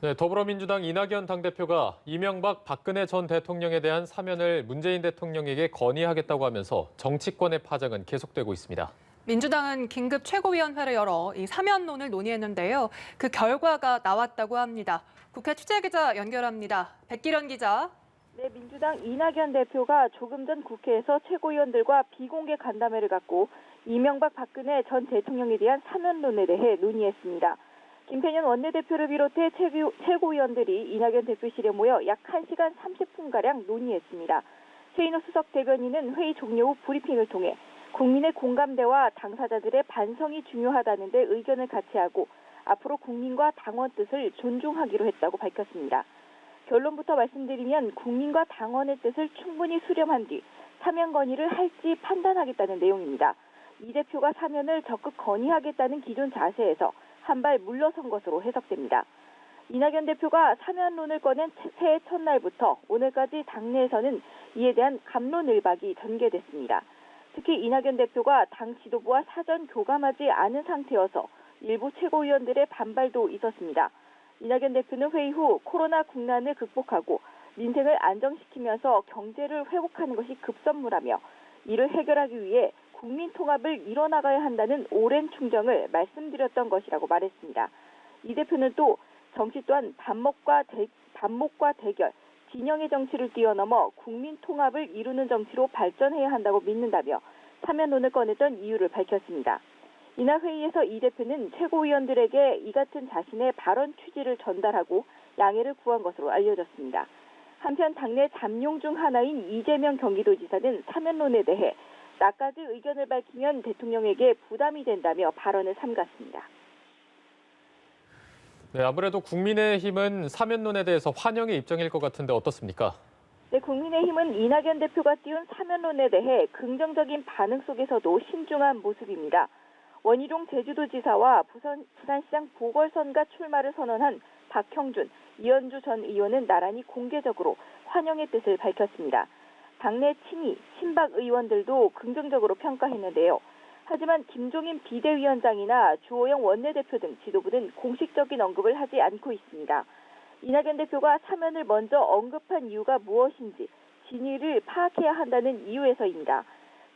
네, 더불어민주당 이낙연 당대표가 이명박 박근혜 전 대통령에 대한 사면을 문재인 대통령에게 건의하겠다고 하면서 정치권의 파장은 계속되고 있습니다. 민주당은 긴급 최고위원회를 열어 이 사면론을 논의했는데요. 그 결과가 나왔다고 합니다. 국회 취재기자 연결합니다. 백기련 기자. 네, 민주당 이낙연 대표가 조금 전 국회에서 최고위원들과 비공개 간담회를 갖고 이명박 박근혜 전 대통령에 대한 사면론에 대해 논의했습니다. 김태년 원내대표를 비롯해 최고위원들이 이낙연 대표실에 모여 약 1시간 30분가량 논의했습니다. 최인호 수석 대변인은 회의 종료 후 브리핑을 통해 국민의 공감대와 당사자들의 반성이 중요하다는 데 의견을 같이 하고 앞으로 국민과 당원 뜻을 존중하기로 했다고 밝혔습니다. 결론부터 말씀드리면 국민과 당원의 뜻을 충분히 수렴한 뒤 사면 건의를 할지 판단하겠다는 내용입니다. 이 대표가 사면을 적극 건의하겠다는 기존 자세에서 한 발 물러선 것으로 해석됩니다. 이낙연 대표가 사면론을 꺼낸 새해 첫날부터 오늘까지 당내에서는 이에 대한 갑론을박이 전개됐습니다. 특히 이낙연 대표가 당 지도부와 사전 교감하지 않은 상태여서 일부 최고위원들의 반발도 있었습니다. 이낙연 대표는 회의 후 코로나 국난을 극복하고 민생을 안정시키면서 경제를 회복하는 것이 급선무라며 이를 해결하기 위해 국민 통합을 이뤄나가야 한다는 오랜 충정을 말씀드렸던 것이라고 말했습니다. 이 대표는 또 정치 또한 반목과 대결, 진영의 정치를 뛰어넘어 국민 통합을 이루는 정치로 발전해야 한다고 믿는다며 사면론을 꺼냈던 이유를 밝혔습니다. 이날 회의에서 이 대표는 최고위원들에게 이 같은 자신의 발언 취지를 전달하고 양해를 구한 것으로 알려졌습니다. 한편 당내 잠룡 중 하나인 이재명 경기도지사는 사면론에 대해 나까지 의견을 밝히면 대통령에게 부담이 된다며 발언을 삼갔습니다. 네, 아무래도 국민의힘은 사면론에 대해서 환영의 입장일 것 같은데 어떻습니까? 네, 국민의힘은 이낙연 대표가 띄운 사면론에 대해 긍정적인 반응 속에서도 신중한 모습입니다. 원희룡 제주도지사와 부산시장 보궐선거 출마를 선언한 박형준, 이현주 전 의원은 나란히 공개적으로 환영의 뜻을 밝혔습니다. 당내 친이, 친박 의원들도 긍정적으로 평가했는데요. 하지만 김종인 비대위원장이나 주호영 원내대표 등 지도부는 공식적인 언급을 하지 않고 있습니다. 이낙연 대표가 사면을 먼저 언급한 이유가 무엇인지 진위를 파악해야 한다는 이유에서입니다.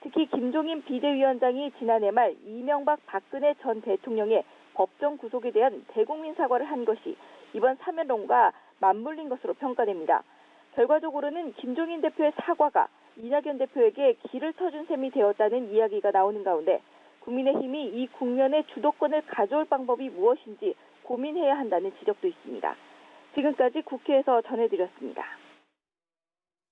특히 김종인 비대위원장이 지난해 말 이명박 박근혜 전 대통령의 법정 구속에 대한 대국민 사과를 한 것이 이번 사면론과 맞물린 것으로 평가됩니다. 결과적으로는 김종인 대표의 사과가 이낙연 대표에게 길을 터준 셈이 되었다는 이야기가 나오는 가운데 국민의힘이 이 국면의 주도권을 가져올 방법이 무엇인지 고민해야 한다는 지적도 있습니다. 지금까지 국회에서 전해드렸습니다.